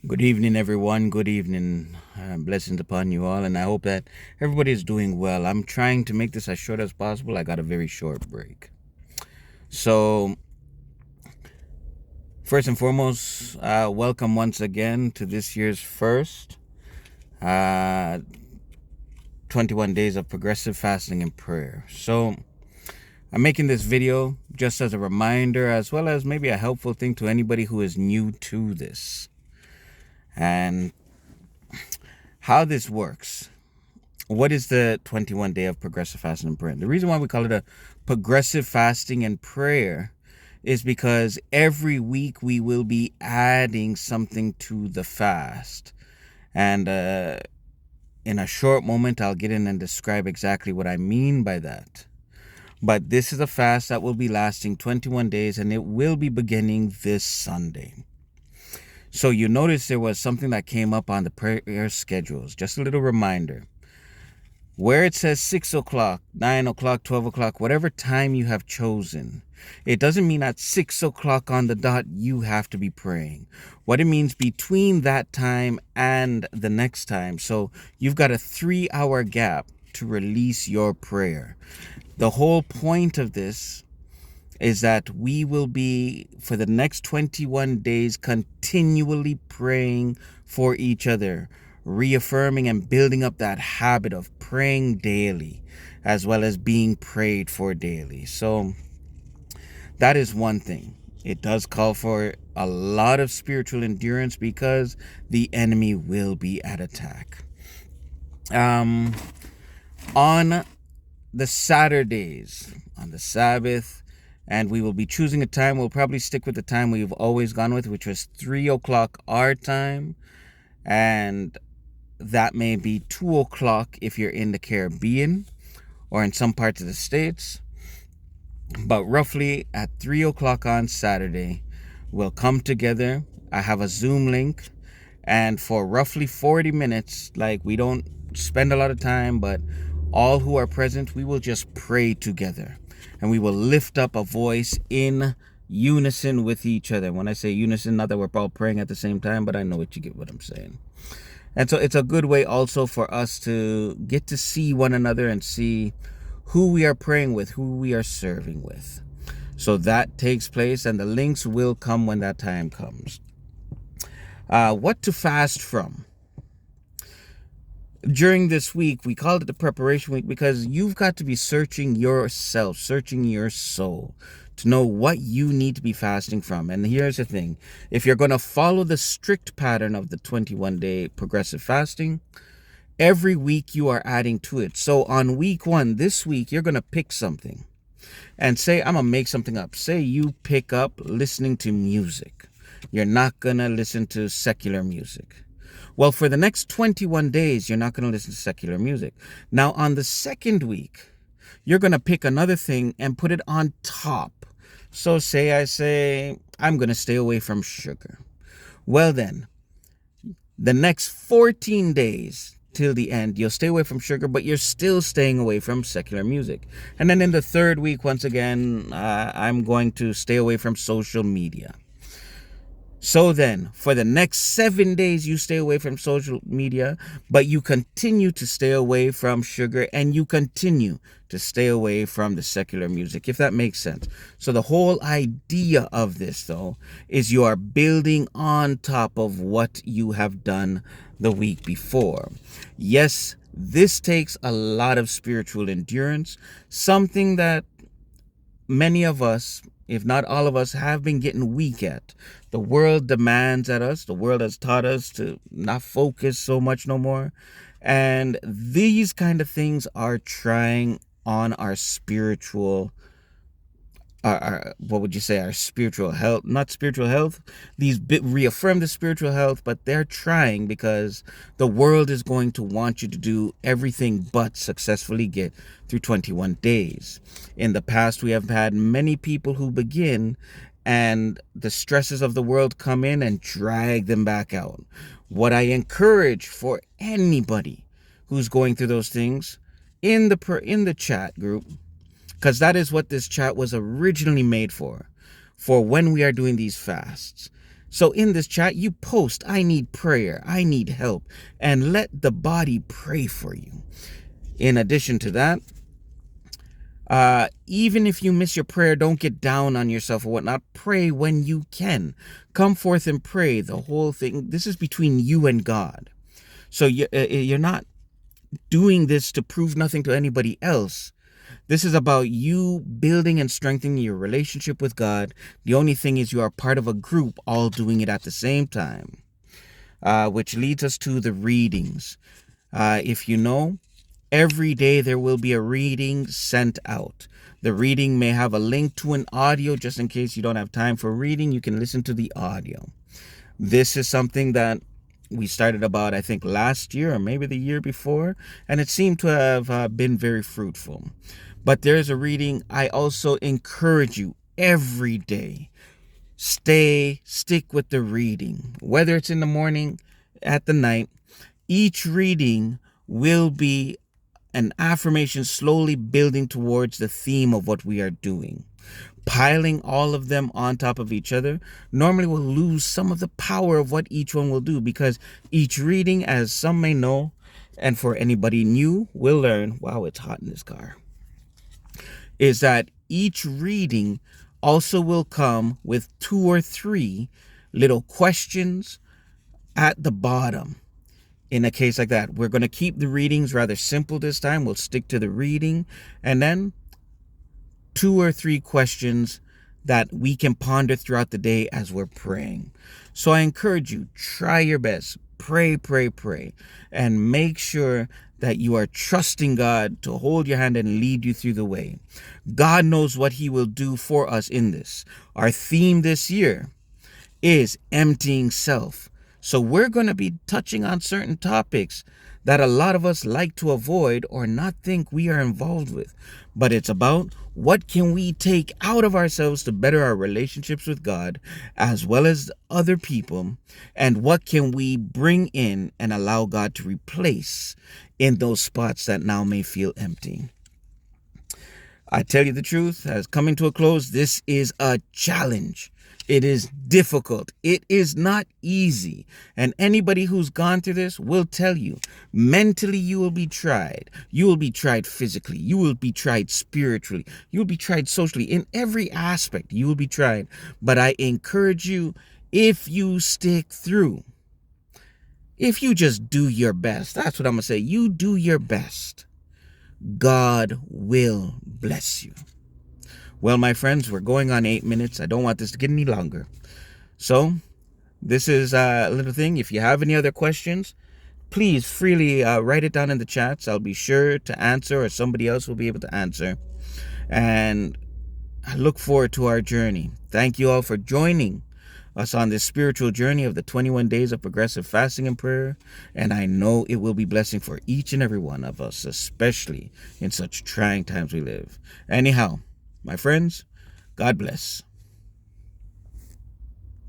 Good evening, everyone. Good evening. Blessings upon you all, and I hope that everybody is doing well. I'm trying to make this as short as possible. I got a very short break. So, first and foremost, welcome once again to this year's first uh, 21 days of progressive fasting and prayer. So, I'm making this video just as a reminder, as well as maybe a helpful thing to anybody who is new to this. And how this works. What is the 21 day of progressive fasting and prayer? The reason why we call it a progressive fasting and prayer is because every week we will be adding something to the fast. And in a short moment, I'll get in and describe exactly what I mean by that. But this is a fast that will be lasting 21 days and it will be beginning this Sunday. So you notice there was something that came up on the prayer schedules. Just a little reminder. Where it says 6 o'clock, 9 o'clock, 12 o'clock, whatever time you have chosen, it doesn't mean at 6 o'clock on the dot you have to be praying. What it means between that time and the next time. So you've got a 3-hour gap to release your prayer. The whole point of this is that we will be, for the next 21 days, continually praying for each other, reaffirming and building up that habit of praying daily, as well as being prayed for daily. So that is one thing. It does call for a lot of spiritual endurance because the enemy will be at attack. On the Saturdays, on the Sabbath, and we will be choosing a time. We'll probably stick with the time we've always gone with, which was 3 o'clock our time. And that may be 2 o'clock if you're in the Caribbean or in some parts of the States. But roughly at 3 o'clock on Saturday, we'll come together. I have a Zoom link. And for roughly 40 minutes, like we don't spend a lot of time, but all who are present, we will just pray together. And we will lift up a voice in unison with each other. When I say unison, not that we're all praying at the same time, but I know what you get what I'm saying. And so it's a good way also for us to get to see one another and see who we are praying with, who we are serving with. So that takes place, and the links will come when that time comes. What to fast from? During this week, we called it the preparation week because you've got to be searching yourself, searching your soul to know what you need to be fasting from. And here's the thing. If you're going to follow the strict pattern of the 21-day progressive fasting, every week you are adding to it. So on week 1, this week, you're going to pick something and say, I'm going to make something up. Say you pick up listening to music. You're not going to listen to secular music. Well, for the next 21 days, you're not going to listen to secular music. Now, on the second week, you're going to pick another thing and put it on top. So I say, I'm going to stay away from sugar. Well, then, the next 14 days till the end, you'll stay away from sugar, but you're still staying away from secular music. And then in the third week, once again, I'm going to stay away from social media. So then, for the next 7 days, you stay away from social media, but you continue to stay away from sugar and you continue to stay away from the secular music, if that makes sense. So the whole idea of this, though, is you are building on top of what you have done the week before. Yes, this takes a lot of spiritual endurance, something that many of us, if not all of us, have been getting weak at. The world demands at us. The world has taught us to not focus so much no more. And these kind of things are trying on our spiritual, what would you say, our spiritual health, not spiritual health. These reaffirm the spiritual health, but they're trying because the world is going to want you to do everything but successfully get through 21 days. In the past, we have had many people who begin and the stresses of the world come in and drag them back out. What I encourage for anybody who's going through those things in the chat group, because that is what this chat was originally made for when we are doing these fasts. So in this chat, you post, I need prayer, I need help, and let the body pray for you. In addition to that, even if you miss your prayer, don't get down on yourself or whatnot. Pray when you can. Come forth and pray. The whole thing, this is between you and God. So you're not doing this to prove nothing to anybody else. This is about you building and strengthening your relationship with God. The only thing is you are part of a group all doing it at the same time, which leads us to the readings. If you know, every day there will be a reading sent out. The reading may have a link to an audio just in case you don't have time for reading. You can listen to the audio. This is something that we started about, I think, last year or maybe the year before, and it seemed to have been very fruitful. But there's a reading. I also encourage you every day, stick with the reading, whether it's in the morning, at the night. Each reading will be an affirmation slowly building towards the theme of what we are doing. Piling all of them on top of each other normally will lose some of the power of what each one will do, because each reading, as some may know, and for anybody new will learn, wow, it's hot in this car, is that each reading also will come with 2 or 3 little questions at the bottom. In a case like that, we're going to keep the readings rather simple this time. We'll stick to the reading, and then 2 or 3 questions that we can ponder throughout the day as we're praying. So I encourage you, try your best. Pray, and make sure that you are trusting God to hold your hand and lead you through the way. God knows what He will do for us in this. Our theme this year is emptying self. So we're going to be touching on certain topics that a lot of us like to avoid or not think we are involved with. But it's about what can we take out of ourselves to better our relationships with God as well as other people, and what can we bring in and allow God to replace in those spots that now may feel empty. I tell you the truth, as coming to a close, this is a challenge. It is difficult. It is not easy. And anybody who's gone through this will tell you, mentally you will be tried. You will be tried physically. You will be tried spiritually. You will be tried socially. In every aspect, you will be tried. But I encourage you, if you stick through, if you just do your best, that's what I'm going to say. You do your best. God will bless you. Well, my friends, we're going on 8 minutes. I don't want this to get any longer. So this is a little thing. If you have any other questions, please freely write it down in the chats. I'll be sure to answer, or somebody else will be able to answer. And I look forward to our journey. Thank you all for joining us on this spiritual journey of the 21 days of progressive fasting and prayer. And I know it will be blessing for each and every one of us, especially in such trying times we live. Anyhow, my friends, God bless.